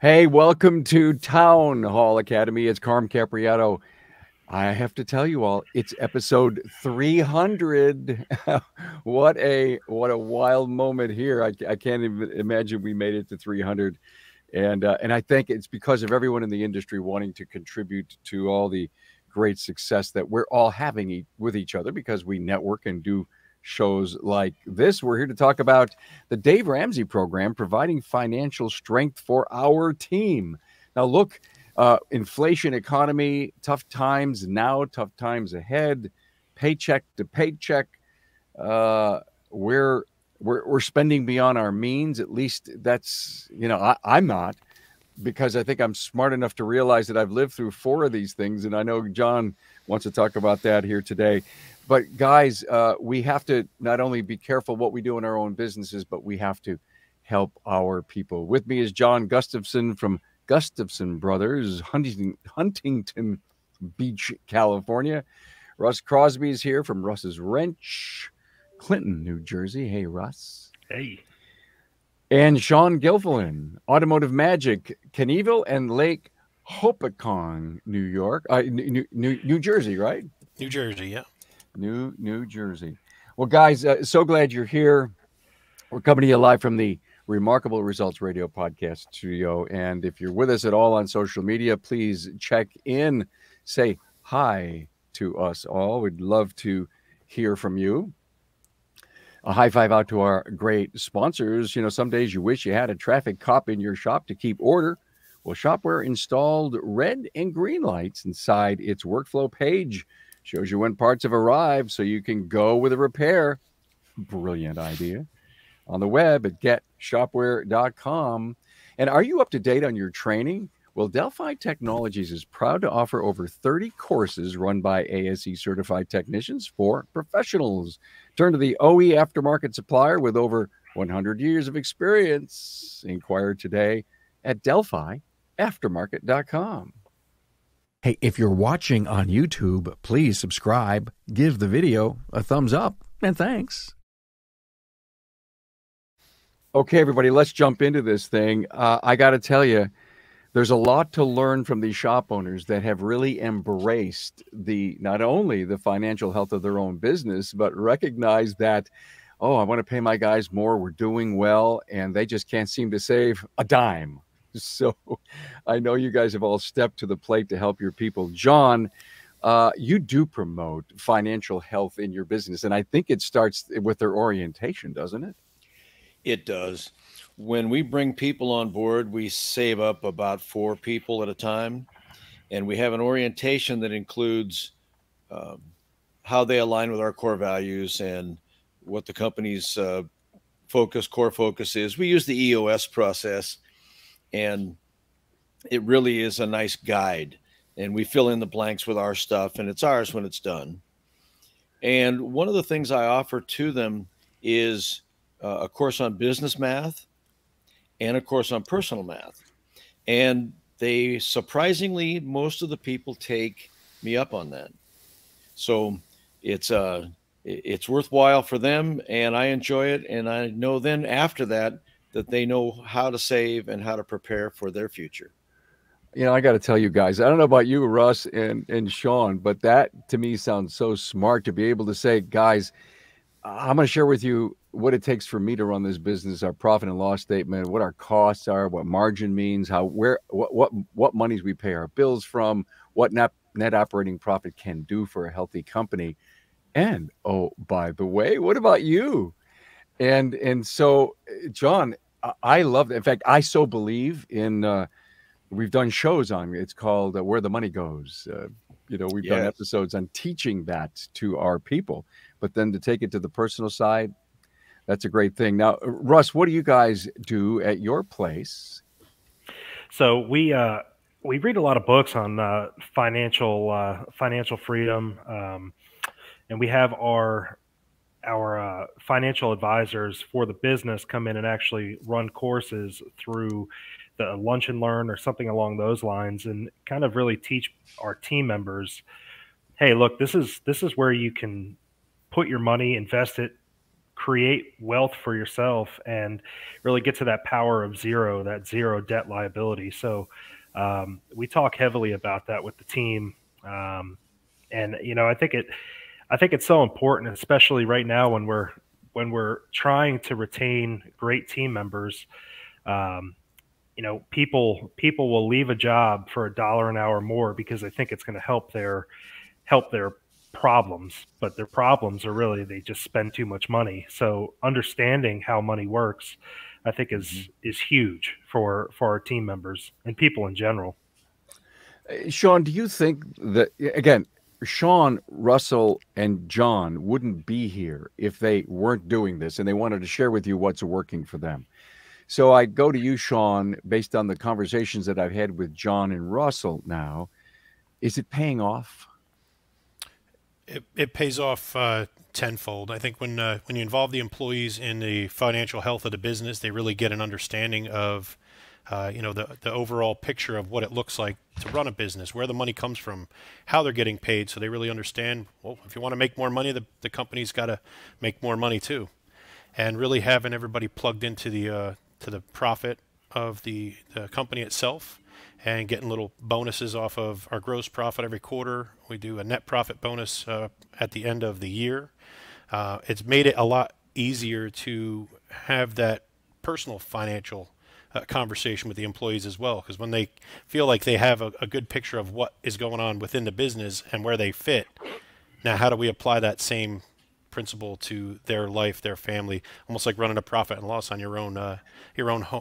Hey, welcome to Town Hall Academy. It's Carm Capriato. I have to tell you all, it's episode 300. What a wild moment here. I can't even imagine we made it to 300. And I think it's because of everyone in the industry wanting to contribute to all the great success that we're all having with each other because we network and do shows like this. We're here to talk about the Dave Ramsey program, providing financial strength for our team. Now, look, inflation, economy, tough times now, tough times ahead, paycheck to paycheck. Uh, we're we're spending beyond our means. At least that's I'm not, because I think I'm smart enough to realize that I've lived through four of these things, and I know John wants to talk about that here today. But guys, we have to not only be careful what we do in our own businesses, but we have to help our people. With me is John Gustafson from Gustafson Brothers, Huntington Beach, California. Russ Crosby is here from Russ's Wrench, Clinton, New Jersey. Hey, Russ. Hey. And Sean Gilfillan, Automotive Magic, Knievel and Lake Hopatcong, New York, New Jersey, right? New Jersey, yeah. New Jersey. Well, guys, so glad you're here. We're coming to you live from the Remarkable Results Radio podcast studio. And if you're with us at all on social media, please check in, say hi to us all. We'd love to hear from you. A high five out to our great sponsors. Some days you wish you had a traffic cop in your shop to keep order. Well, Shopware installed red and green lights inside its workflow page. Shows you when parts have arrived so you can go with a repair. Brilliant idea. On the web at getshopware.com. And are you up to date on your training? Well, Delphi Technologies is proud to offer over 30 courses run by ASE certified technicians for professionals. Turn to the OE aftermarket supplier with over 100 years of experience. Inquire today at delphiaftermarket.com. Hey, if you're watching on YouTube, please subscribe, give the video a thumbs up, and thanks. Okay, everybody, let's jump into this thing. I got to tell you, there's a lot to learn from these shop owners that have really embraced not only the financial health of their own business, but recognize that, oh, I want to pay my guys more. We're doing well, and they just can't seem to save a dime. So I know you guys have all stepped to the plate to help your people. John, you do promote financial health in your business, and I think it starts with their orientation, doesn't it? It does. When we bring people on board, we save up about 4 people at a time. And we have an orientation that includes how they align with our core values and what the company's core focus is. We use the EOS process, and it really is a nice guide. And we fill in the blanks with our stuff, and it's ours when it's done. And one of the things I offer to them is a course on business math and a course on personal math. And they surprisingly, most of the people take me up on that. So it's worthwhile for them, and I enjoy it. And I know then after that they know how to save and how to prepare for their future. I got to tell you guys, I don't know about you, Russ and Sean, but that to me sounds so smart to be able to say, guys, I'm going to share with you what it takes for me to run this business, our profit and loss statement, what our costs are, what margin means, what monies we pay our bills from, what net operating profit can do for a healthy company. And oh, by the way, what about you? And so, John, I love it. In fact, I so believe in we've done shows on it's called Where the Money Goes. We've done episodes on teaching that to our people, but then to take it to the personal side, that's a great thing. Now, Russ, what do you guys do at your place? So we read a lot of books on financial freedom, and we have our financial advisors for the business come in and actually run courses through the Lunch and Learn or something along those lines, and kind of really teach our team members, hey, look, this is where you can put your money, invest it create wealth for yourself and really get to that power of zero, that zero debt liability. So we talk heavily about that with the team. And I think it's so important, especially right now when we're trying to retain great team members. Um, people will leave a job for $1 an hour more because they think it's going to help their problems, but their problems are really they just spend too much money. So understanding how money works, I think is huge for our team members and people in general. Sean, do you think that, again, Sean, Russell, and John wouldn't be here if they weren't doing this and they wanted to share with you what's working for them? So I go to you, Sean, based on the conversations that I've had with John and Russell now. Is it paying off? It pays off tenfold. I think when you involve the employees in the financial health of the business, they really get an understanding of the overall picture of what it looks like to run a business, where the money comes from, how they're getting paid. So they really understand, well, if you want to make more money, the company's got to make more money too. And really having everybody plugged into the profit of the company itself and getting little bonuses off of our gross profit every quarter. We do a net profit bonus at the end of the year. It's made it a lot easier to have that personal financial conversation with the employees as well, because when they feel like they have a good picture of what is going on within the business and where they fit, now how do we apply that same principle to their life, their family, almost like running a profit and loss on your own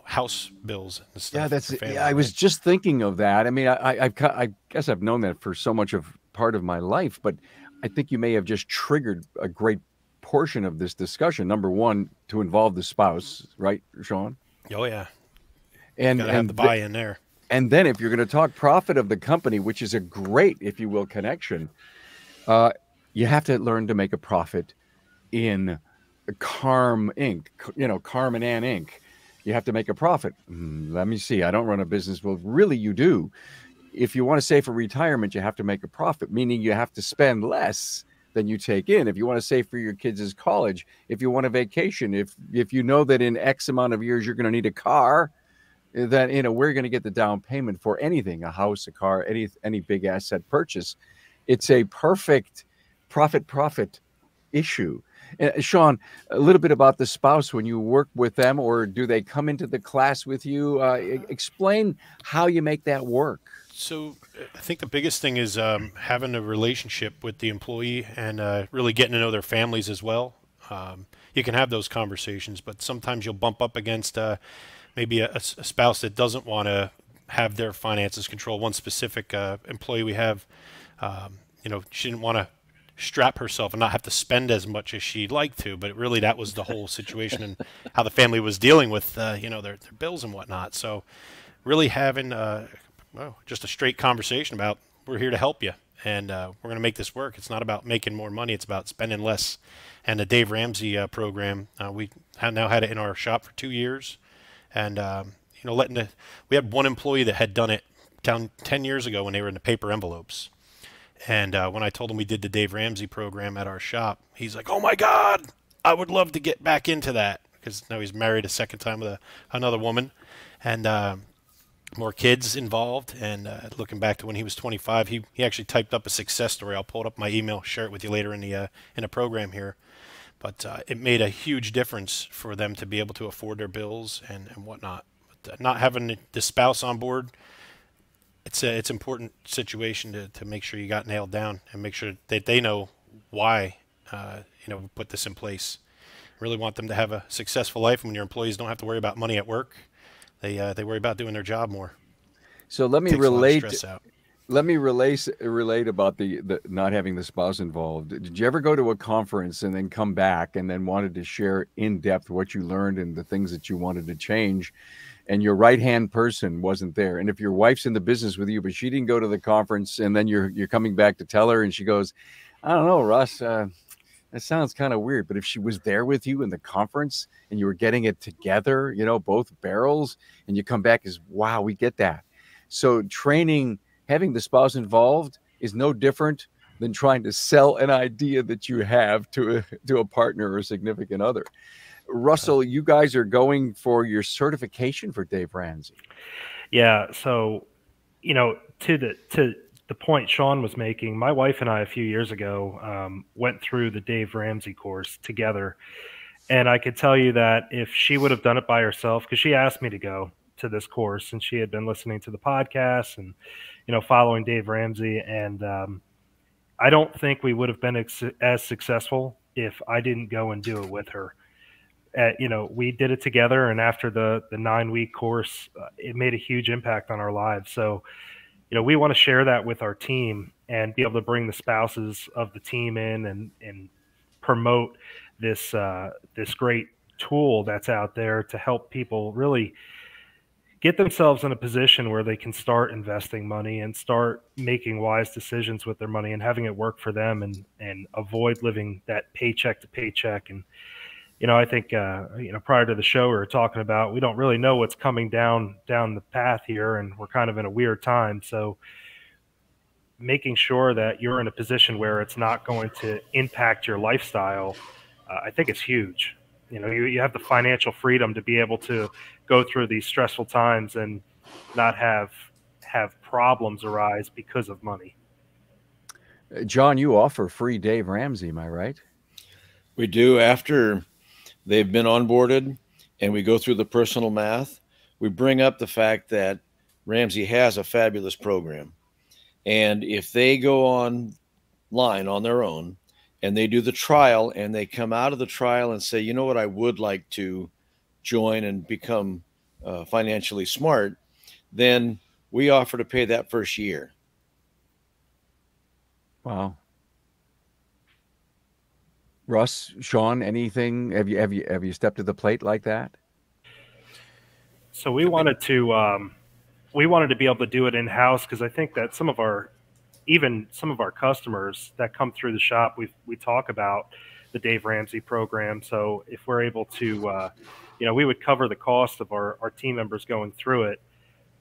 house bills and stuff. Yeah, that's. Yeah, I was just thinking of that. I mean, I guess I've known that for so much of part of my life, but I think you may have just triggered a great portion of this discussion. Number one, to involve the spouse, right, Sean? Oh yeah, and gotta have the buy-in there. And then if you're going to talk profit of the company, which is a great, if you will, connection, you have to learn to make a profit in Carm Inc., Carm and Ann Inc. You have to make a profit. Let me see. I don't run a business. Well, really, you do. If you want to save for retirement, you have to make a profit, meaning you have to spend less than you take in. If you want to save for your kids' college, if you want a vacation, if you know that in X amount of years you're going to need a car, then we're going to get the down payment for anything, a house, a car, any big asset purchase. It's a perfect profit issue. Sean, a little bit about the spouse when you work with them, or do they come into the class with you? Explain how you make that work. So I think the biggest thing is having a relationship with the employee and really getting to know their families as well. You can have those conversations, but sometimes you'll bump up against maybe a spouse that doesn't want to have their finances controlled. One specific employee we have, she didn't want to strap herself and not have to spend as much as she'd like to, but really that was the whole situation and how the family was dealing with their bills and whatnot. So really having just a straight conversation about, we're here to help you and we're going to make this work. It's not about making more money, it's about spending less. And the Dave Ramsey program, we have now had it in our shop for 2 years, and we had one employee that had done it down 10 years ago when they were in the paper envelopes. And when I told him we did the Dave Ramsey program at our shop, he's like, "Oh my God, I would love to get back into that," because now he's married a second time with another woman, and more kids involved. And looking back to when he was 25, he actually typed up a success story. I'll pull it up in my email, share it with you later in the program here. But it made a huge difference for them to be able to afford their bills and whatnot. But not having the spouse on board, it's an important situation to make sure you got nailed down and make sure that they know why we put this in place. Really want them to have a successful life. When your employees don't have to worry about money at work, they worry about doing their job more. So let me relate. Let me relate about the not having the spouse involved. Did you ever go to a conference and then come back and then wanted to share in depth what you learned and the things that you wanted to change, and your right-hand person wasn't there? And if your wife's in the business with you, but she didn't go to the conference, and then you're coming back to tell her, and she goes, "I don't know, Russ, that sounds kind of weird." But if she was there with you in the conference and you were getting it together, both barrels, and you come back as, "Wow, we get that." So training, having the spouse involved is no different than trying to sell an idea that you have to a partner or a significant other. Russell, you guys are going for your certification for Dave Ramsey. Yeah. So, to the point Sean was making, my wife and I a few years ago went through the Dave Ramsey course together. And I could tell you that if she would have done it by herself, because she asked me to go to this course and she had been listening to the podcast and, following Dave Ramsey. And I don't think we would have been as successful if I didn't go and do it with her. We did it together. And after the 9-week course, it made a huge impact on our lives. So, we want to share that with our team and be able to bring the spouses of the team in and promote this great tool that's out there to help people really get themselves in a position where they can start investing money and start making wise decisions with their money and having it work for them and avoid living that paycheck to paycheck. And, I think, prior to the show, we were talking about, we don't really know what's coming down the path here, and we're kind of in a weird time. So making sure that you're in a position where it's not going to impact your lifestyle, I think it's huge. You have the financial freedom to be able to go through these stressful times and not have problems arise because of money. John, you offer free Dave Ramsey, am I right? We do. After they've been onboarded and we go through the personal math, we bring up the fact that Ramsey has a fabulous program. And if they go online on their own and they do the trial and they come out of the trial and say, you know what, I would like to join and become financially smart, then we offer to pay that first year. Wow. Russ, Sean, anything? Have you stepped to the plate like that? So we wanted to be able to do it in house, because I think that some of our customers that come through the shop, we talk about the Dave Ramsey program. So if we're able to, we would cover the cost of our team members going through it.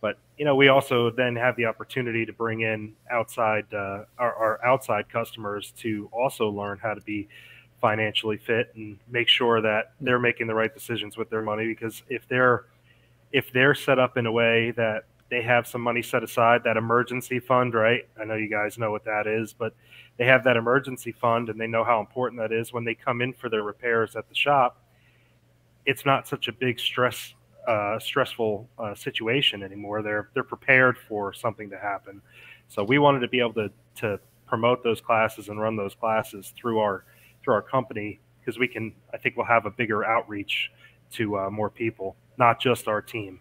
But, we also then have the opportunity to bring in our outside customers to also learn how to be financially fit and make sure that they're making the right decisions with their money. Because if they're set up in a way that they have some money set aside, that emergency fund, right? I know you guys know what that is, but they have that emergency fund and they know how important that is when they come in for their repairs at the shop. It's not such a big stressful situation anymore. They're prepared for something to happen. So we wanted to be able to promote those classes and run those classes through our company, because I think we'll have a bigger outreach to more people, not just our team.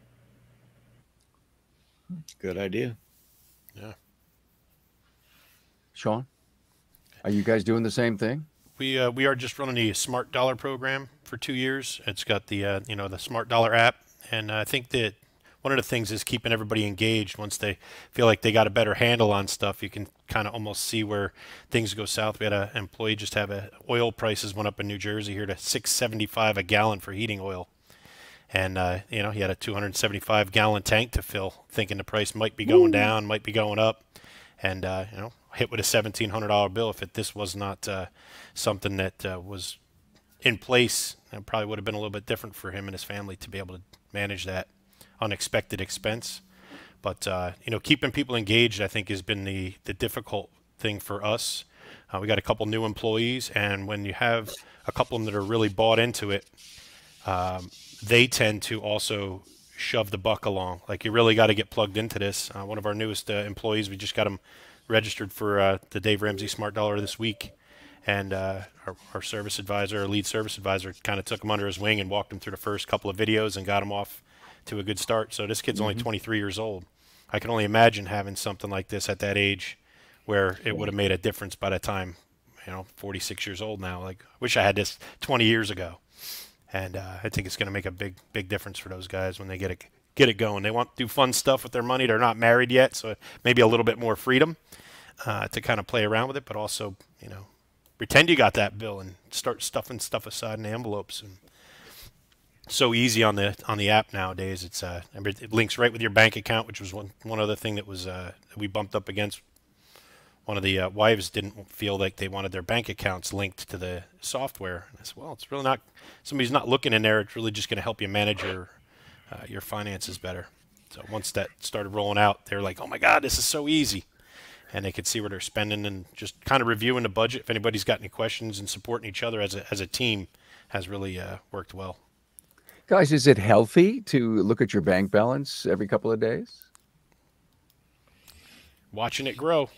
Good idea. Yeah. Sean, are you guys doing the same thing? We are just running the Smart Dollar program for 2 years. It's got the the Smart Dollar app, and I think that one of the things is keeping everybody engaged. Once they feel like they got a better handle on stuff, you can kind of almost see where things go south. We had an employee just have oil prices went up in New Jersey here to $6.75 a gallon for heating oil. And, he had a 275-gallon tank to fill, thinking the price might be going down, might be going up. And, hit with a $1,700 bill. If this was not something that was in place, it probably would have been a little bit different for him and his family to be able to manage that unexpected expense. But, keeping people engaged, I think, has been the difficult thing for us. We got a couple new employees, and when you have a couple of them that are really bought into it, they tend to also shove the buck along. Like, you really got to get plugged into this. One of our newest employees, we just got him registered for the Dave Ramsey Smart Dollar this week. And our service advisor, our lead service advisor, kind of took him under his wing and walked him through the first couple of videos and got him off to a good start. So this kid's only 23 years old. I can only imagine having something like this at that age, where it would have made a difference by the time, 46 years old now. Like, I wish I had this 20 years ago. And I think it's going to make a big difference for those guys when they get it going. They want to do fun stuff with their money. They're not married yet, so maybe a little bit more freedom to kind of play around with it, but also, pretend you got that bill and start stuffing stuff aside in the envelopes. And so easy on the app nowadays. It's it links right with your bank account, which was one other thing that was we bumped up against one of the wives didn't feel like they wanted their bank accounts linked to the software. And I said, well, it's really not, somebody's not looking in there. It's really just going to help you manage your finances better. So once that started rolling out, they're like, oh my God, this is so easy. And they could see where they're spending and just kind of reviewing the budget. If anybody's got any questions, and supporting each other as a team has really worked well. Guys, is it healthy to look at your bank balance every couple of days? Watching it grow.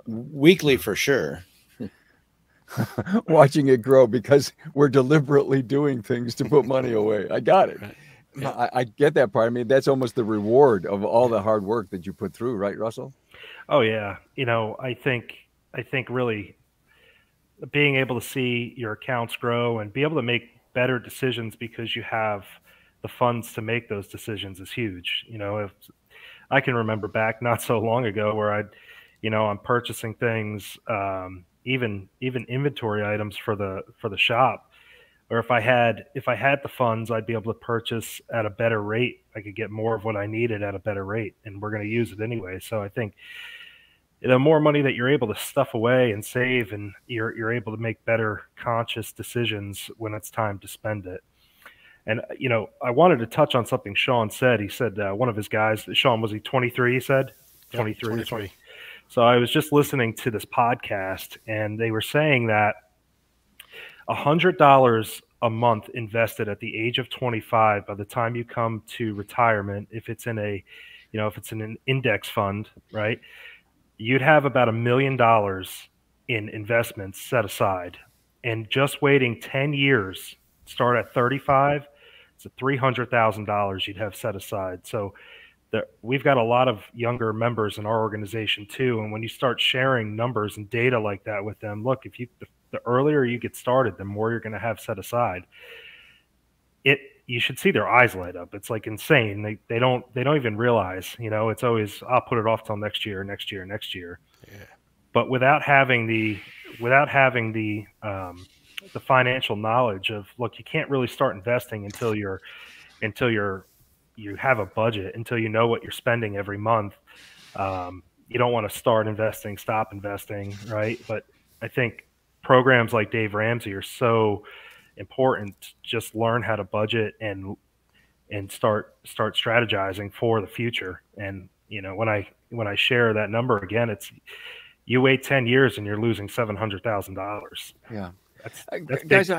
Weekly for sure. Watching it grow because we're deliberately doing things to put money away. I got it. Right. Yeah. I get that part. I mean, that's almost the reward of all the hard work that you put through, right, Russell? Oh yeah. I think really being able to see your accounts grow and be able to make better decisions because you have the funds to make those decisions is huge. If I can remember back not so long ago where I'm purchasing things, even inventory items for the shop, or if I had the funds, I'd be able to purchase at a better rate. I could get more of what I needed at a better rate, and we're going to use it anyway. So I think the more money that you're able to stuff away and save, and you're able to make better conscious decisions when it's time to spend it. And I wanted to touch on something Sean said. He said one of his guys, Sean, was he 23? He said 23. 23. So I was just listening to this podcast, and they were saying that $100 a month invested at the age of 25, by the time you come to retirement, if it's in an index fund, right, you'd have about $1 million in investments set aside, and just waiting 10 years, start at 35, it's $300,000 you'd have set aside. So we've got a lot of younger members in our organization too, and when you start sharing numbers and data like that with them, look, if the earlier you get started, the more you're going to have set aside. You should see their eyes light up. It's like insane. They don't even realize, it's always, I'll put it off till next year. Yeah. But without having the financial knowledge of, look, you can't really start investing until you have a budget, until you know what you're spending every month. You don't want to start investing, stop investing, right? But I think programs like Dave Ramsey are so important. Just learn how to budget and start strategizing for the future. And when I share that number again, it's, you wait 10 years and you're losing $700,000. Yeah. That's guys,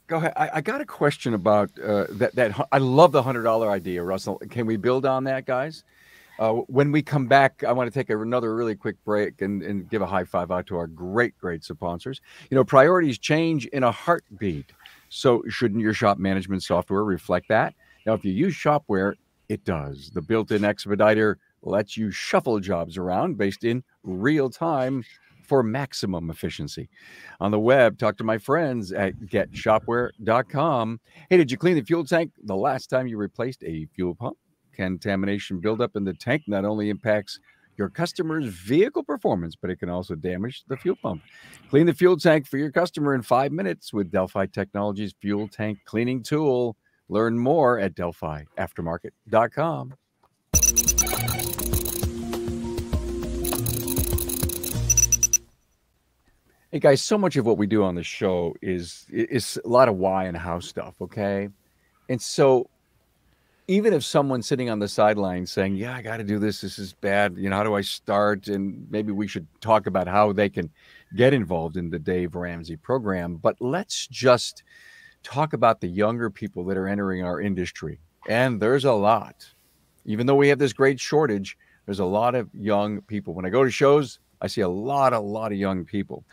go ahead. I got a question about that. I love the $100 idea, Russell. Can we build on that, guys? When we come back, I want to take another really quick break and give a high five out to our great sponsors. Priorities change in a heartbeat. So shouldn't your shop management software reflect that? Now, if you use Shopware, it does. The built-in expediter lets you shuffle jobs around based in real time for maximum efficiency. On the web, talk to my friends at getshopware.com. Hey, did you clean the fuel tank the last time you replaced a fuel pump? Contamination buildup in the tank not only impacts your customer's vehicle performance, but it can also damage the fuel pump. Clean the fuel tank for your customer in 5 minutes with Delphi Technologies fuel tank cleaning tool. Learn more at delphiaftermarket.com. Hey guys, so much of what we do on the show is a lot of why and how stuff, okay? And so even if someone's sitting on the sidelines saying, yeah, I got to do this is bad, how do I start? And maybe we should talk about how they can get involved in the Dave Ramsey program. But let's just talk about the younger people that are entering our industry. And there's a lot. Even though we have this great shortage, there's a lot of young people. When I go to shows, I see a lot of young people.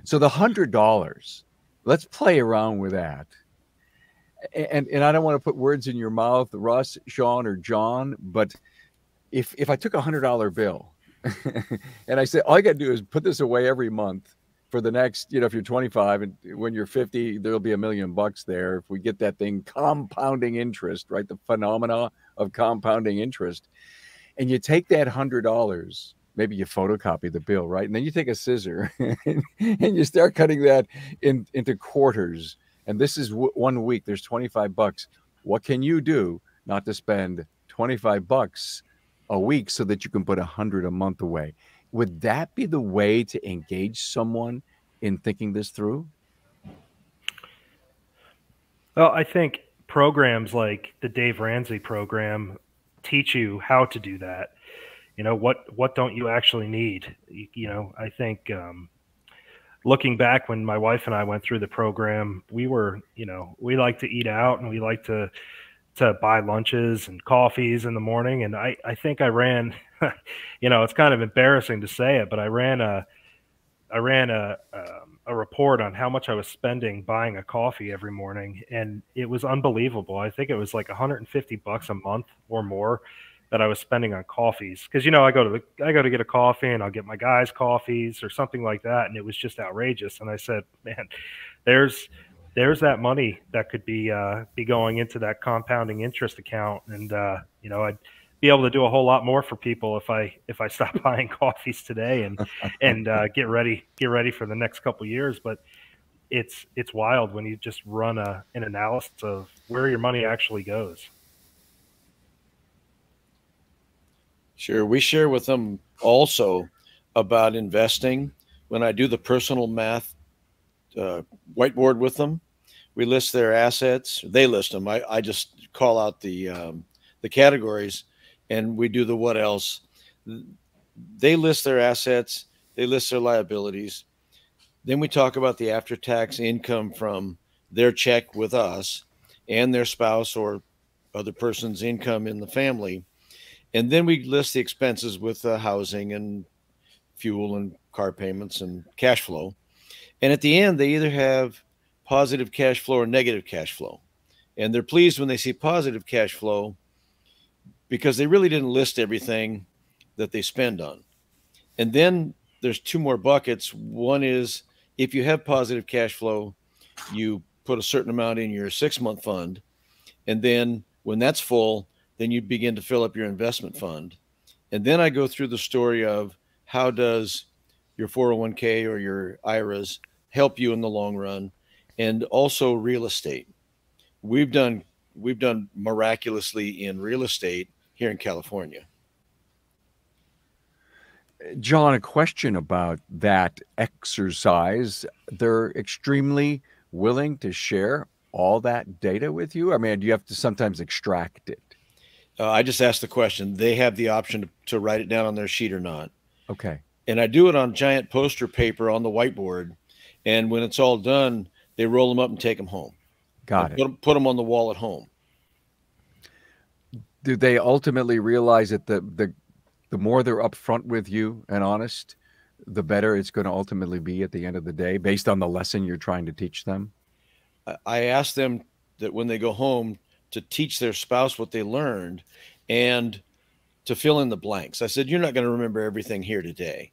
So the $100, let's play around with that. And I don't want to put words in your mouth, Russ, Sean, or John, but if I took $100 bill and I said, all I got to do is put this away every month for the next, if you're 25 and when you're 50, there'll be $1 million there. If we get that thing compounding interest, right? The phenomena of compounding interest. And you take that $100, maybe you photocopy the bill, right? And then you take a scissor and you start cutting that into quarters. And this is 1 week. There's $25. What can you do not to spend $25 a week so that you can put 100 a month away. Would that be the way to engage someone in thinking this through? Well, I think programs like the Dave Ramsey program teach you how to do that. What don't you actually need? I think looking back when my wife and I went through the program, we like to eat out and we like to buy lunches and coffees in the morning. And I think I ran, it's kind of embarrassing to say it, but I ran a report on how much I was spending buying a coffee every morning, and it was unbelievable. I think it was like $150 a month or more that I was spending on coffees. Because I go to get a coffee, and I'll get my guys coffees or something like that, and it was just outrageous. And I said, man, there's that money that could be going into that compounding interest account, and I'd be able to do a whole lot more for people if I stop buying coffees today and get ready for the next couple of years. But it's wild when you just run an analysis of where your money actually goes. Sure. We share with them also about investing. When I do the personal math whiteboard with them, we list their assets. They list them. I just call out the categories, and we do the what else. They list their assets. They list their liabilities. Then we talk about the after-tax income from their check with us and their spouse or other person's income in the family. And then we list the expenses with housing and fuel and car payments and cash flow. And at the end, they either have positive cash flow or negative cash flow. And they're pleased when they see positive cash flow because they really didn't list everything that they spend on. And then there's two more buckets. One is if you have positive cash flow, you put a certain amount in your 6-month fund. And then when that's full, then you begin to fill up your investment fund. And then I go through the story of how does your 401k or your IRAs help you in the long run, and also real estate. We've done miraculously in real estate here in California. John, a question about that exercise. They're extremely willing to share all that data with you. I mean, do you have to sometimes extract it? I just asked the question. They have the option to write it down on their sheet or not. Okay. And I do it on giant poster paper on the whiteboard. And when it's all done, they roll them up and take them home. Got it. Put them on the wall at home. Do they ultimately realize that the more they're upfront with you and honest, the better it's going to ultimately be at the end of the day, based on the lesson you're trying to teach them? I ask them that when they go home to teach their spouse what they learned and to fill in the blanks. I said, you're not going to remember everything here today.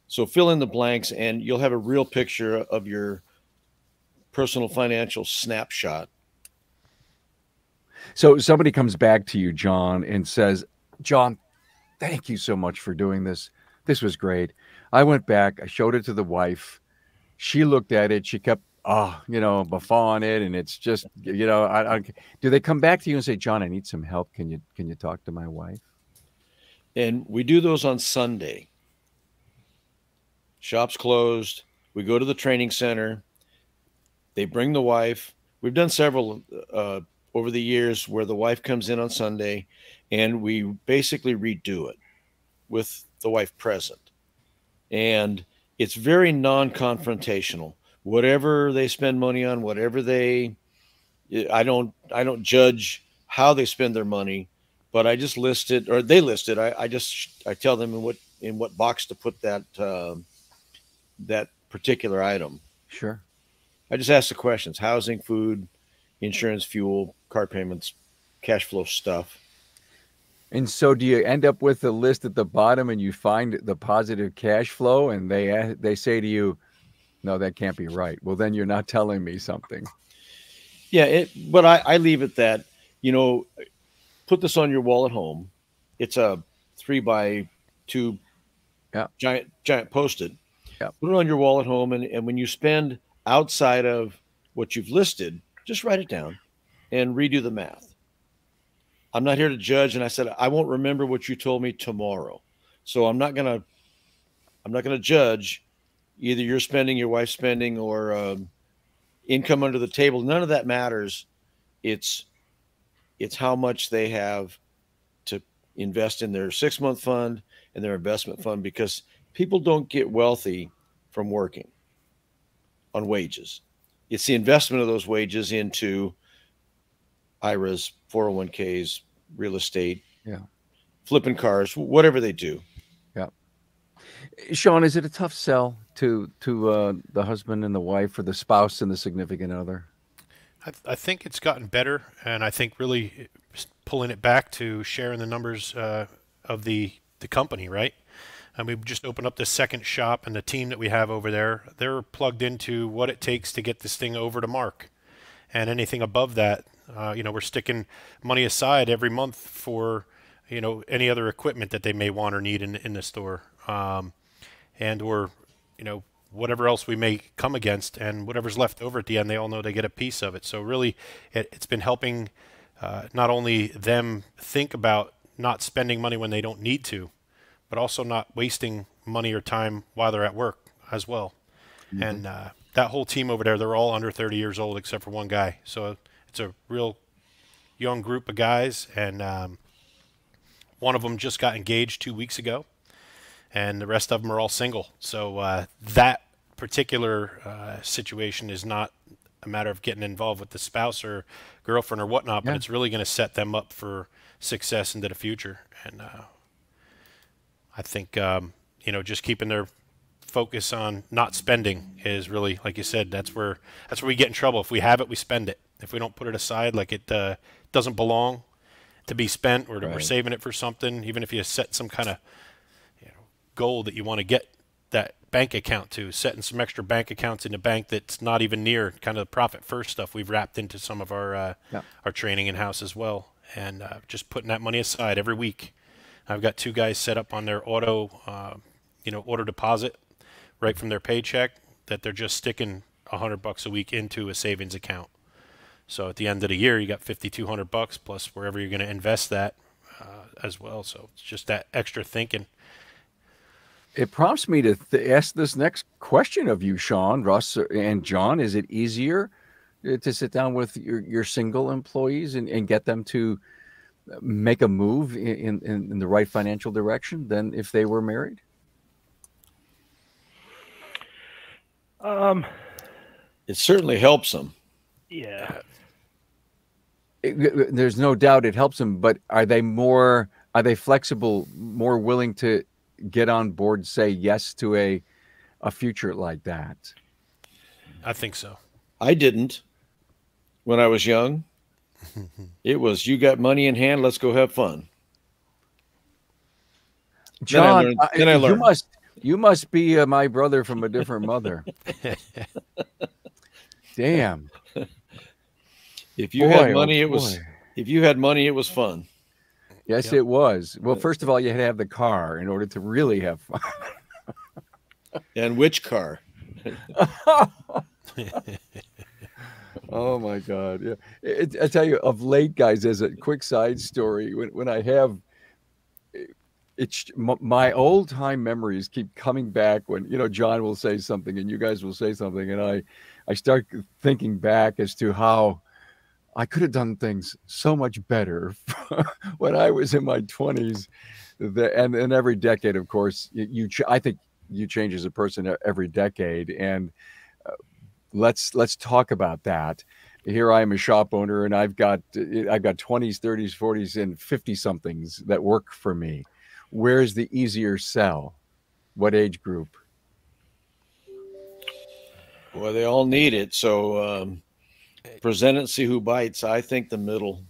So fill in the blanks and you'll have a real picture of your personal financial snapshot. So somebody comes back to you, John, and says, John, thank you so much for doing this. This was great. I went back, I showed it to the wife. She looked at it. She kept, buffawing it. And it's just, do they come back to you and say, John, I need some help. Can you talk to my wife? And we do those on Sunday. Shop's closed. We go to the training center. They bring the wife. We've done several over the years where the wife comes in on Sunday and we basically redo it with the wife present. And it's very non-confrontational. Whatever they spend money on, I don't judge how they spend their money, but I just list it, or they list it. I tell them in what box to put that particular item. Sure. I just ask the questions: housing, food, insurance, fuel, car payments, cash flow stuff. And so do you end up with a list at the bottom and you find the positive cash flow and they say to you, no, that can't be right. Well, then you're not telling me something. Yeah, but I leave it that, put this on your wall at home. It's a 3x2 giant Post-it. Yeah. Put it on your wall at home. And when you spend outside of what you've listed, just write it down and redo the math. I'm not here to judge. And I said, I won't remember what you told me tomorrow. So I'm not going to judge either your spending, your wife's spending, or income under the table. None of that matters. It's how much they have to invest in their 6-month fund and their investment fund, because people don't get wealthy from working on wages. It's the investment of those wages into IRAs, 401ks, real estate, Yeah, flipping cars, whatever they do. yeah. Sean, is it a tough sell to the husband and the wife, or the spouse and the significant other? I think it's gotten better, and I think really pulling it back to sharing the numbers of the company, right? And we just opened up this second shop, and the team that we have over there, they're plugged into what it takes to get this thing over to mark. And anything above that, we're sticking money aside every month for, any other equipment that they may want or need in the store, and or, whatever else we may come against, and whatever's left over at the end, they all know they get a piece of it. So really, it's been helping not only them think about not spending money when they don't need to, but also not wasting money or time while they're at work as well. Mm-hmm. And that whole team over there, they're all under 30 years old except for one guy. So it's a real young group of guys, and one of them just got engaged 2 weeks ago, and the rest of them are all single. So that particular situation is not a matter of getting involved with the spouse or girlfriend or whatnot, but it's really going to set them up for success into the future. And I think, just keeping their focus on not spending is really, like you said, that's where we get in trouble. If we have it, we spend it. If we don't put it aside, like it doesn't belong to be spent, or we're saving it for something, even if you set some kind of goal that you want to get that bank account to, setting some extra bank accounts in the bank that's not even near kind of the profit first stuff we've wrapped into some of our training in-house as well, and just putting that money aside every week. I've got 2 guys set up on their auto deposit right from their paycheck, that they're just sticking $100 a week into a savings account. So at the end of the year, you got $5,200 plus wherever you're going to invest that as well. So it's just that extra thinking. It prompts me to ask this next question of you, Sean, Russ, and John. Is it easier to sit down with your single employees and get them to make a move in the right financial direction than if they were married? It certainly helps them. Yeah. There's no doubt it helps them, but are they flexible, more willing to get on board, say yes to a future like that? I think so. I didn't when I was young. It was, you got money in hand, let's go have fun. John, then I learned. You must be my brother from a different mother. Damn. If you had money, if you had money, it was fun. Yes, it was. Well, first of all, you had to have the car in order to really have fun. And which car? Oh my God! Yeah, I tell you, of late, guys, as a quick side story, when I have, my old time memories keep coming back when John will say something and you guys will say something, and I start thinking back as to how I could have done things so much better when I was in my 20s. And every decade, of course, I think you change as a person every decade. And let's talk about that. Here I am, a shop owner, and I've got 20s, 30s, 40s, and 50 somethings that work for me. Where's the easier sell? What age group? Well, they all need it. So present it, see who bites. I think the middle,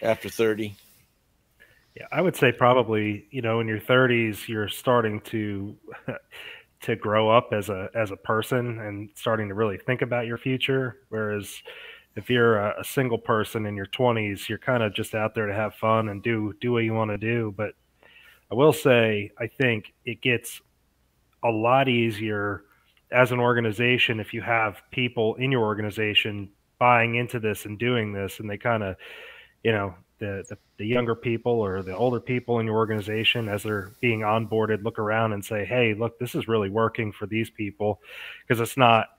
after 30. Yeah, I would say probably, in your 30s, you're starting to grow up as a person and starting to really think about your future. Whereas if you're a single person in your 20s, you're kind of just out there to have fun and do what you want to do. But I will say, I think it gets a lot easier as an organization if you have people in your organization buying into this and doing this, and they kind of you know, the younger people or the older people in your organization, as they're being onboarded, look around and say, hey, look, this is really working for these people, because it's not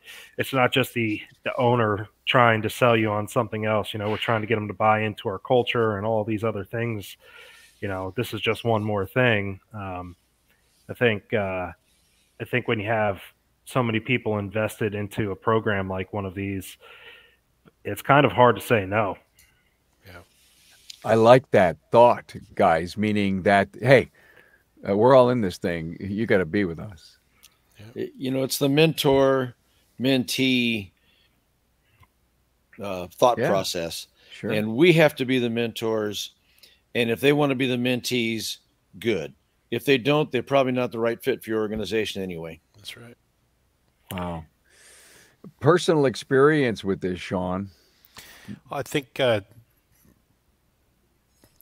just the owner trying to sell you on something else. You know, we're trying to get them to buy into our culture and all these other things. You know, this is just one more thing. I think when you have so many people invested into a program like one of these, it's kind of hard to say no. Yeah. I like that thought, guys, meaning that, hey, we're all in this thing. You got to be with us. You know, it's the mentor mentee thought Yeah, process. sure. And we have to be the mentors. And if they want to be the mentees, good. If they don't, they're probably not the right fit for your organization anyway. That's right. Wow. Personal experience with this, Sean. I think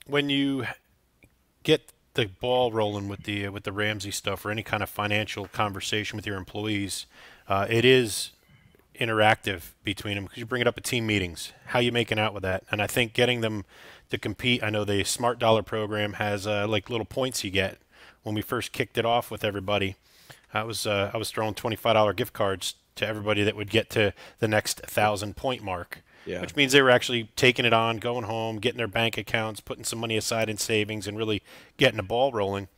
when you get the ball rolling with the Ramsey stuff or any kind of financial conversation with your employees, it is interactive between them because you bring it up at team meetings. How you making out with that? And I think getting them to compete. I know the Smart Dollar program has like little points you get. When we first kicked it off with everybody, I was throwing $25 gift cards to everybody that would get to the next 1,000-point mark. Yeah. Which means they were actually taking it on, going home, getting their bank accounts, putting some money aside in savings, and really getting the ball rolling.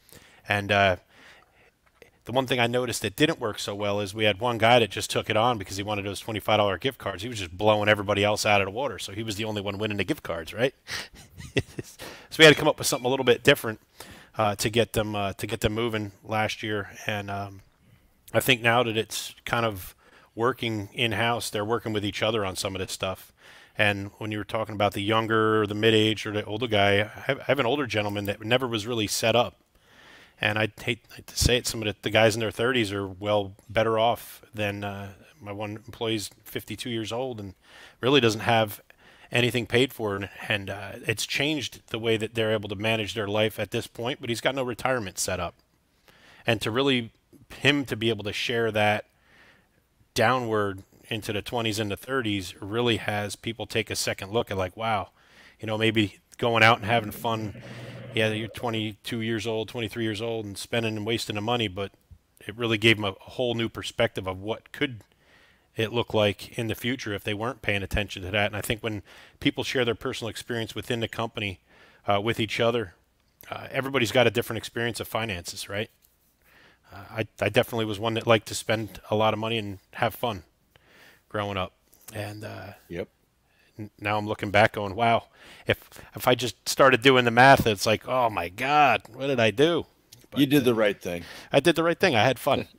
And the one thing I noticed that didn't work so well is we had one guy that just took it on because he wanted those $25 gift cards. He was just blowing everybody else out of the water, so he was the only one winning the gift cards, right? So we had to come up with something a little bit different to get them moving last year. And I think now that it's kind of working in-house, they're working with each other on some of this stuff. And when you were talking about the younger or the mid-age or the older guy, I have an older gentleman that never was really set up. And I'd hate to say it, some of the guys in their 30s are well better off than my one employee's 52 years old and really doesn't have anything paid for. And it's changed the way that they're able to manage their life at this point, but he's got no retirement set up. And to really him to be able to share that downward into the 20s and the 30s really has people take a second look at like, wow, you know, maybe going out and having fun. Yeah, you're 22 years old, 23 years old and spending and wasting the money, but it really gave them a whole new perspective of what could it look like in the future if they weren't paying attention to that. And I think when people share their personal experience within the company with each other, everybody's got a different experience of finances, right? I definitely was one that liked to spend a lot of money and have fun growing up. And Yep. now I'm looking back going, wow, if I just started doing the math, it's like, oh my God, what did I do? But, You did the right thing. I did the right thing. I had fun.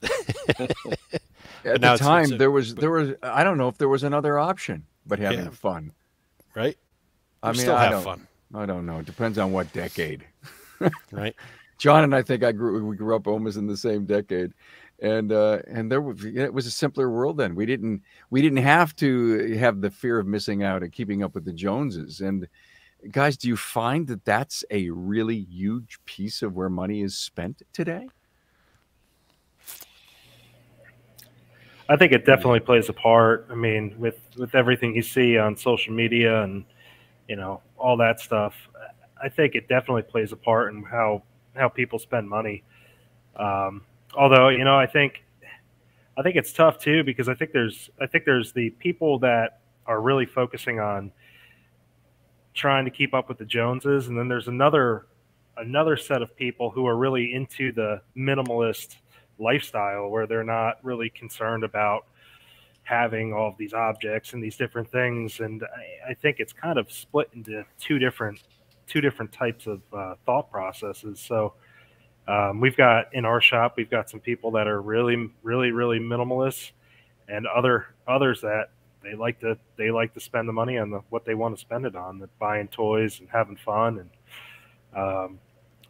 At now the it's time, there was I don't know if there was another option but having Yeah. fun. Right? I mean, still I have don't, fun, I don't know. It depends on what decade. right? John and I think we grew up almost in the same decade, and it was a simpler world then. We didn't have to have the fear of missing out and keeping up with the Joneses. And guys, do you find that that's a really huge piece of where money is spent today? I think it definitely plays a part. I mean, with everything you see on social media and, you know, all that stuff, I think it definitely plays a part in how people spend money. Although, you know, I think it's tough too, because I think there's the people that are really focusing on trying to keep up with the Joneses, and then there's another set of people who are really into the minimalist lifestyle, where they're not really concerned about having all of these objects and these different things. And I think it's kind of split into two different types of thought processes. So we've got in our shop, we've got some people that are really, really, really minimalist, and others that they like to spend the money on what they want to spend it on, buying toys and having fun. And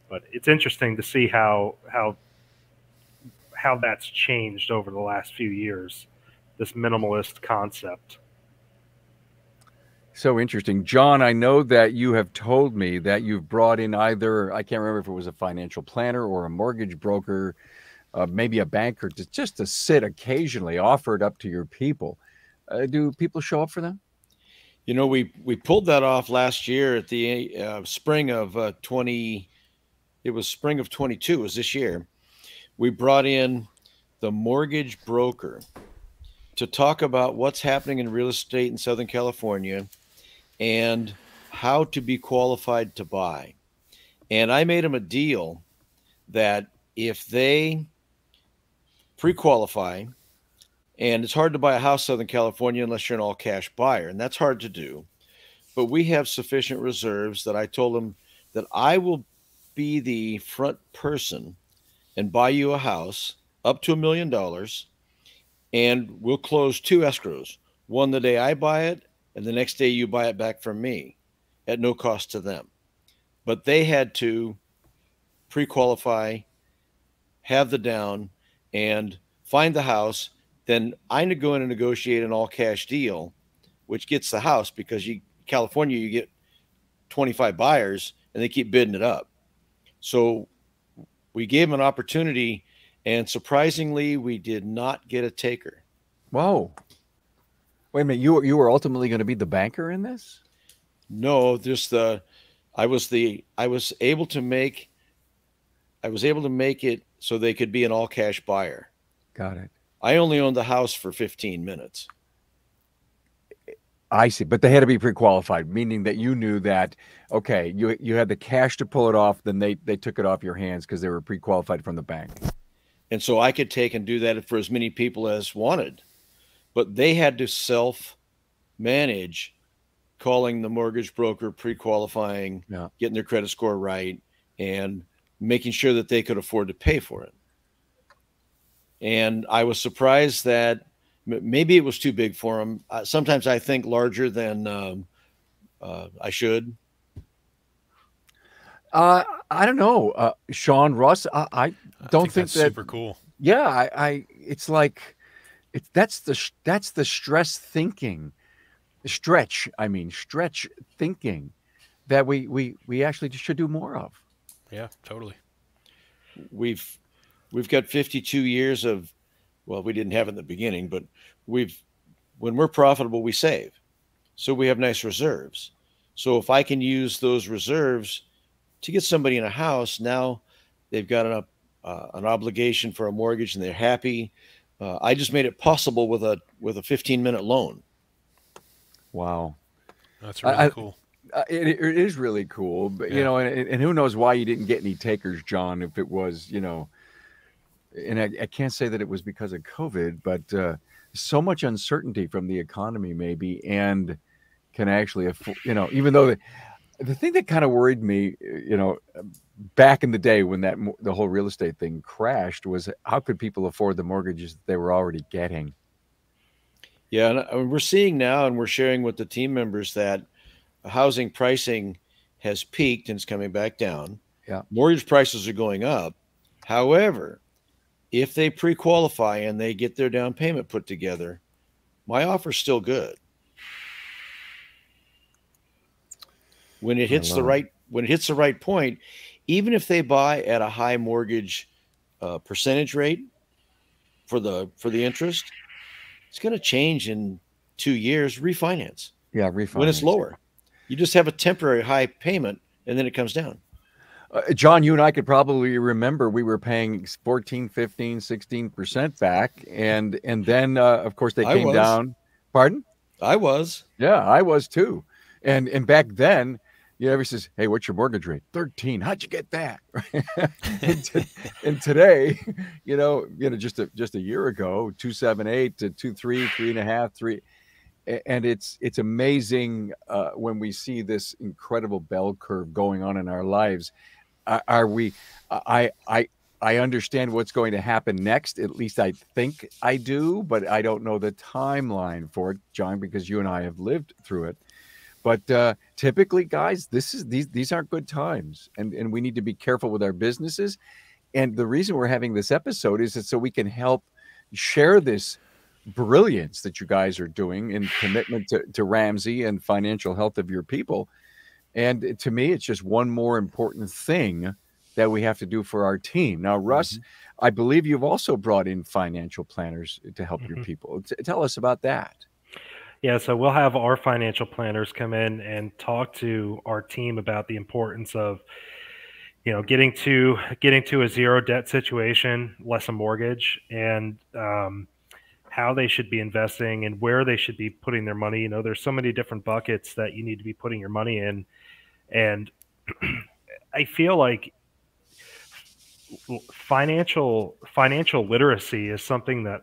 but it's interesting to see how that's changed over the last few years, this minimalist concept. So interesting. John, I know that you have told me that you've brought in either, I can't remember if it was a financial planner or a mortgage broker, maybe a banker, just to sit occasionally, offer it up to your people. Do people show up for them? You know, we pulled that off last year at the spring of 20. It was spring of 22. It was this year. We brought in the mortgage broker to talk about what's happening in real estate in Southern California and how to be qualified to buy. And I made them a deal that if they pre-qualify, and it's hard to buy a house in Southern California unless you're an all cash buyer, and that's hard to do. But we have sufficient reserves that I told them that I will be the front person and buy you a house up to $1 million, and we'll close 2 escrows. One the day I buy it, and the next day you buy it back from me at no cost to them. But they had to pre-qualify, have the down, and find the house. Then I go in and negotiate an all-cash deal, which gets the house, because California, you get 25 buyers, and they keep bidding it up. So we gave them an opportunity, and surprisingly, we did not get a taker. Whoa. Wait a minute. You were ultimately going to be the banker in this? No, just I was able to make it so they could be an all-cash buyer. Got it. I only owned the house for 15 minutes. I see. But they had to be pre-qualified, meaning that you knew that, okay, you had the cash to pull it off, then they took it off your hands because they were pre-qualified from the bank. And so I could take and do that for as many people as wanted. But they had to self-manage calling the mortgage broker, pre-qualifying, getting their credit score right, and making sure that they could afford to pay for it. And I was surprised that maybe it was too big for them. Sometimes I think larger than I should. I don't know, Sean, Russ. I don't think that's that super cool. Yeah, it's like that's the stress thinking, stretch thinking that we actually should do more of. Yeah, totally. We've got 52 years of, well, we didn't have it in the beginning, but when we're profitable, we save. So we have nice reserves. So if I can use those reserves to get somebody in a house, now they've got an obligation for a mortgage and they're happy. I just made it possible with a 15-minute loan. Wow. That's really cool. It is really cool, but you know, and who knows why you didn't get any takers, John, if it was, you know, and I can't say that it was because of COVID, but so much uncertainty from the economy maybe, and can actually, you know, even though the thing that kind of worried me, you know, back in the day when the whole real estate thing crashed, was how could people afford the mortgages that they were already getting? Yeah, and we're seeing now, and we're sharing with the team members, that housing pricing has peaked and it's coming back down. Yeah. Mortgage prices are going up. However, if they pre-qualify and they get their down payment put together, my offer's still good. When it hits the right point, even if they buy at a high mortgage percentage rate for the interest, it's going to change in 2 years. Refinance. Yeah, refinance when it's lower. You just have a temporary high payment, and then it comes down. John, you and I could probably remember we were paying 14, 15, 16% back. And then, of course, they came down. Pardon? I was. Yeah, I was too. And back then, you know, everybody says, hey, what's your mortgage rate? 13. How'd you get that? and today, you know, just a year ago, 2.78 to 2.3, 3.5, 3. And it's amazing when we see this incredible bell curve going on in our lives. I understand what's going to happen next. At least I think I do, but I don't know the timeline for it, John, because you and I have lived through it. But typically, guys, these aren't good times, and we need to be careful with our businesses. And the reason we're having this episode is that so we can help share this brilliance that you guys are doing in commitment to Ramsey and financial health of your people. And to me, it's just one more important thing that we have to do for our team. Now, Russ, I believe you've also brought in financial planners to help your people. Tell us about that. Yeah, so we'll have our financial planners come in and talk to our team about the importance of, getting to a zero debt situation, less a mortgage, and how they should be investing and where they should be putting their money. There's so many different buckets that you need to be putting your money in, and I feel like financial literacy is something that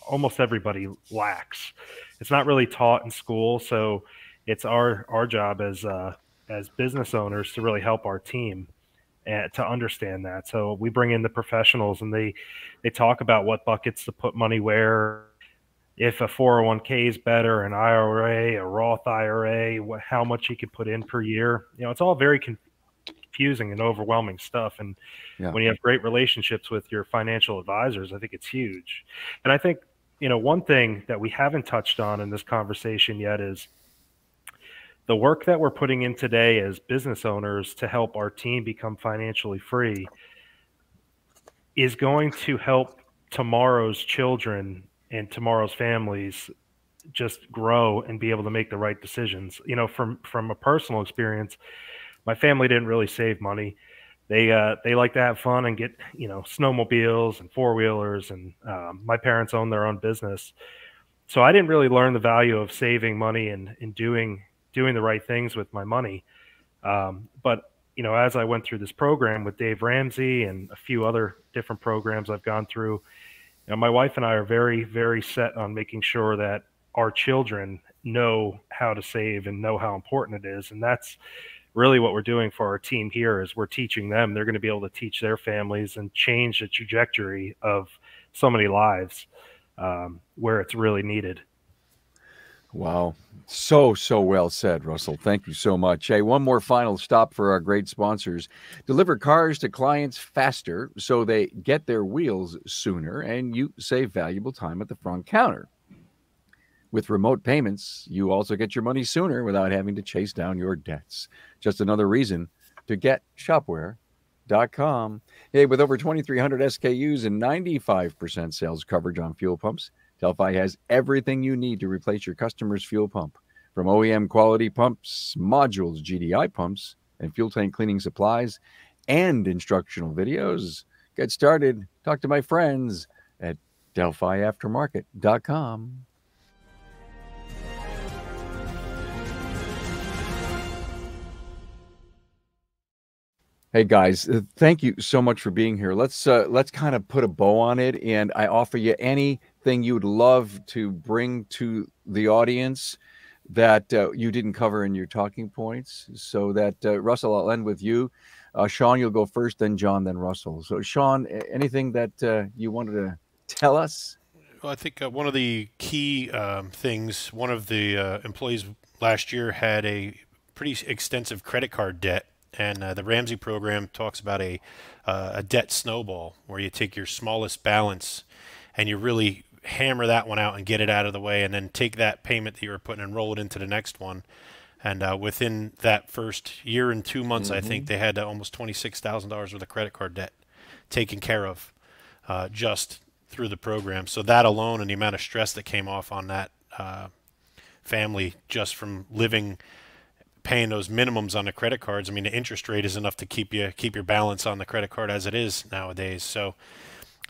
almost everybody lacks. It's not really taught in school, so it's our job as business owners to really help our team and to understand that. So we bring in the professionals, and they talk about what buckets to put money where, if a 401k is better, an IRA, a Roth IRA, how much you could put in per year. It's all very confusing and overwhelming stuff. And when you have great relationships with your financial advisors, I think it's huge. And I think, one thing that we haven't touched on in this conversation yet is the work that we're putting in today as business owners to help our team become financially free is going to help tomorrow's children and tomorrow's families just grow and be able to make the right decisions. From a personal experience, my family didn't really save money. They like to have fun and get snowmobiles and four wheelers, and my parents own their own business, so I didn't really learn the value of saving money and doing the right things with my money. But as I went through this program with Dave Ramsey and a few other different programs I've gone through, my wife and I are very, very set on making sure that our children know how to save and know how important it is. And that's really what we're doing for our team here, is we're teaching them. They're going to be able to teach their families and change the trajectory of so many lives where it's really needed. Wow. So well said, Russell. Thank you so much. Hey, one more final stop for our great sponsors. Deliver cars to clients faster so they get their wheels sooner and you save valuable time at the front counter. With remote payments, you also get your money sooner without having to chase down your debts. Just another reason to get Shopware.com. Hey, with over 2,300 SKUs and 95% sales coverage on fuel pumps, Delphi has everything you need to replace your customer's fuel pump. From OEM quality pumps, modules, GDI pumps, and fuel tank cleaning supplies, and instructional videos. Get started. Talk to my friends at DelphiAftermarket.com. Hey guys, thank you so much for being here. Let's kind of put a bow on it, and I offer you anything you'd love to bring to the audience that you didn't cover in your talking points. So that Russell, I'll end with you. Sean, you'll go first, then John, then Russell. So Sean, anything that you wanted to tell us? Well, I think one of the key things, one of the employees last year had a pretty extensive credit card debt. And the Ramsey program talks about a debt snowball, where you take your smallest balance and you really hammer that one out and get it out of the way, and then take that payment that you were putting and roll it into the next one. And within that first year and 2 months, I think they had almost $26,000 worth of credit card debt taken care of just through the program. So that alone, and the amount of stress that came off on that family just from paying those minimums on the credit cards. I mean, the interest rate is enough to keep your balance on the credit card as it is nowadays. So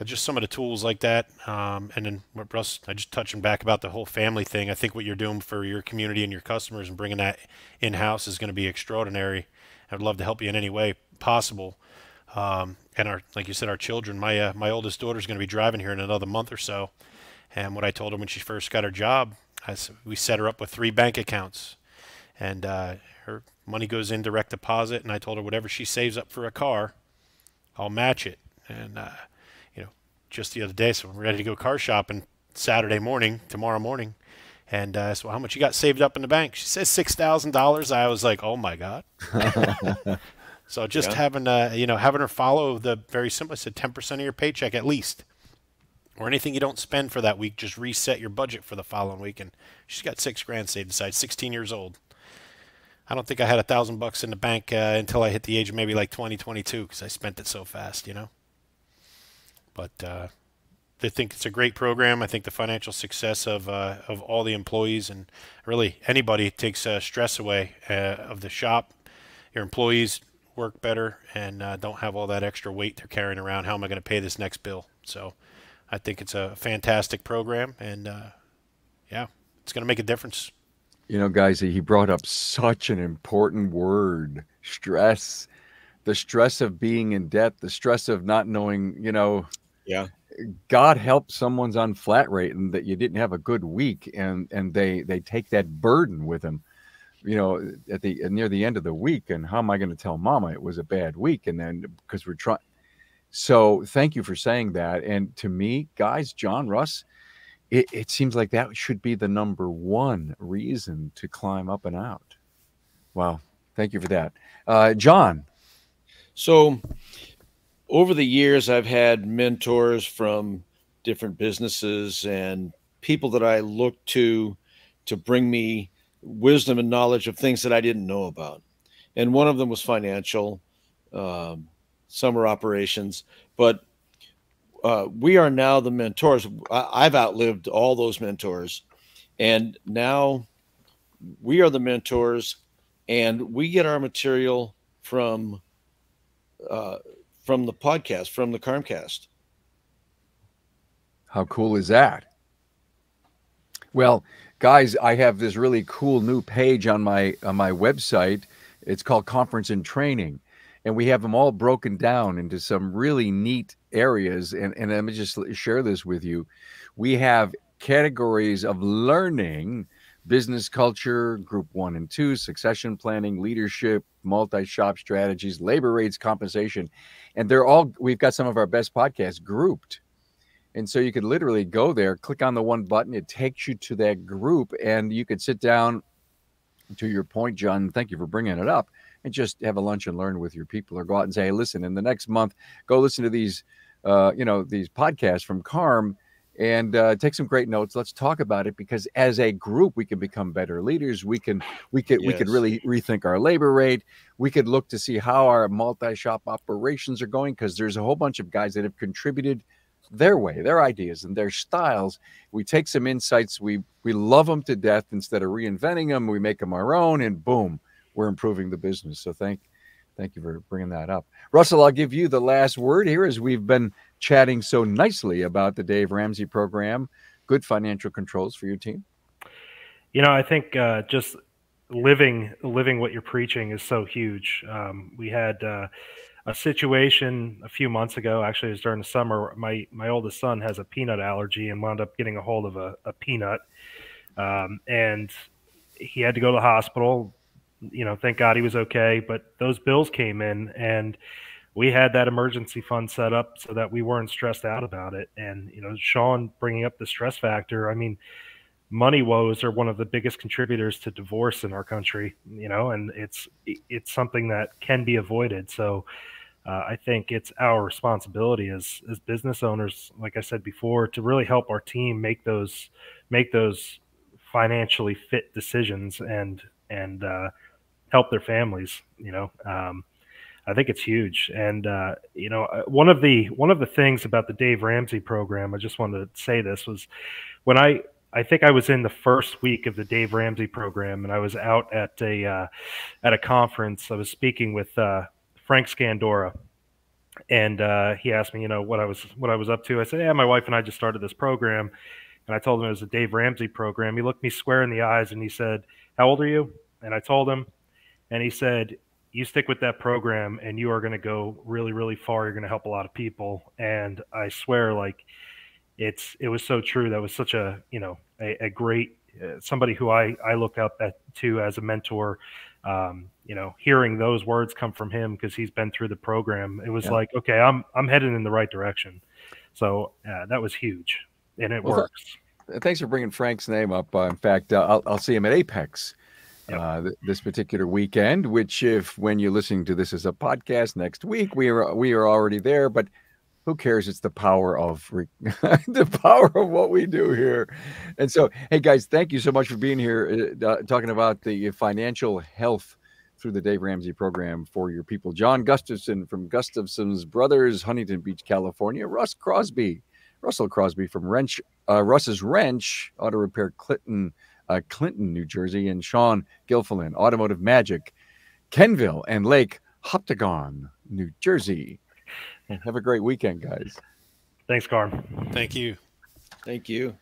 just some of the tools like that. And then what Russ, I just touching back about the whole family thing. I think what you're doing for your community and your customers and bringing that in-house is going to be extraordinary. I'd love to help you in any way possible. And like you said, our children, my oldest daughter is going to be driving here in another month or so. And what I told her when she first got her job, we set her up with 3 bank accounts. And her money goes in direct deposit, and I told her whatever she saves up for a car, I'll match it. And just the other day, so we're ready to go car shopping tomorrow morning, and so how much you got saved up in the bank? She says $6,000. I was like, oh my God. So just having her follow the very simple. I said 10% of your paycheck at least, or anything you don't spend for that week, just reset your budget for the following week. And she's got $6,000 saved aside. 16 years old. I don't think I had $1,000 in the bank until I hit the age of maybe like 20, 22, because I spent it so fast, But they think it's a great program. I think the financial success of all the employees and really anybody takes stress away of the shop. Your employees work better and don't have all that extra weight they're carrying around. How am I going to pay this next bill? So I think it's a fantastic program, and yeah, it's going to make a difference. You know, guys, he brought up such an important word, stress. The stress of being in debt, the stress of not knowing, you know, Yeah. God help someone's on flat rate and that you didn't have a good week, and they take that burden with them, you know, at the near the end of the week. And how am I going to tell mama it was a bad week? And then because we're trying. So thank you for saying that. And to me, guys, John, Russ, it seems like that should be the number one reason to climb up and out. Wow. Thank you for that. John. So over the years, I've had mentors from different businesses and people that I look to bring me wisdom and knowledge of things that I didn't know about. And one of them was financial, summer operations, but we are now the mentors. I've outlived all those mentors, and now we are the mentors, and we get our material from the podcast, from the Carmcast. How cool is that? Well, guys, I have this really cool new page on my website. It's called Conference and Training, and we have them all broken down into some really neat areas. And let me just share this with you. We have categories of learning: business culture, group 1 and 2, succession planning, leadership, multi-shop strategies, labor rates, compensation. And we've got some of our best podcasts grouped. And so you could literally go there, click on the one button, it takes you to that group, and you could sit down, to your point, John, thank you for bringing it up, and just have a lunch and learn with your people, or go out and say, hey, listen, in the next month, go listen to these, these podcasts from Carm, and take some great notes. Let's talk about it, because as a group, we can become better leaders. We could really rethink our labor rate. We could look to see how our multi-shop operations are going, because there's a whole bunch of guys that have contributed their way, their ideas, and their styles. We take some insights. We love them to death. Instead of reinventing them, we make them our own, and boom, we're improving the business. So thank you for bringing that up. Russell, I'll give you the last word here, as we've been chatting so nicely about the Dave Ramsey program. Good financial controls for your team. You know, I think just living what you're preaching is so huge. We had a situation a few months ago. Actually, it was during the summer. My oldest son has a peanut allergy and wound up getting a hold of a peanut, and he had to go to the hospital. You know, thank God he was okay. But those bills came in, and we had that emergency fund set up so that we weren't stressed out about it. And, you know, Sean bringing up the stress factor, I mean, money woes are one of the biggest contributors to divorce in our country, you know, and it's something that can be avoided. So I think it's our responsibility as business owners, like I said before, to really help our team make those financially fit decisions and help their families, you know. I think it's huge. And, you know, one of the things about the Dave Ramsey program, I just wanted to say this, was when I think I was in the first week of the Dave Ramsey program, and I was out at a conference. I was speaking with Frank Scandora, and he asked me, you know, what I was up to. I said, yeah, my wife and I just started this program. And I told him it was a Dave Ramsey program. He looked me square in the eyes and he said, how old are you? And I told him, and he said, you stick with that program and you are going to go really, really far. You're going to help a lot of people. And I swear, like, it was so true. That was such a, you know, a great, somebody who I look up to as a mentor. You know, hearing those words come from him, because he's been through the program, it was like, okay, I'm headed in the right direction. So that was huge, and it works. Thanks for bringing Frank's name up. In fact, I'll see him at Apex this particular weekend, which, when you're listening to this as a podcast next week, we are already there, but who cares? It's the power of the power of what we do here. And so, hey guys, thank you so much for being here, talking about the financial health through the Dave Ramsey program for your people. John Gustafson from Gustafson's Brothers, Huntington Beach, California. Russ Crosby Russell Crosby from Russ's Wrench Auto Repair, Clinton, New Jersey, and Sean Gilfillan, Automotive Magic, Kenville and Lake Hoptagon, New Jersey. And have a great weekend, guys. Thanks, Carm. Thank you. Thank you.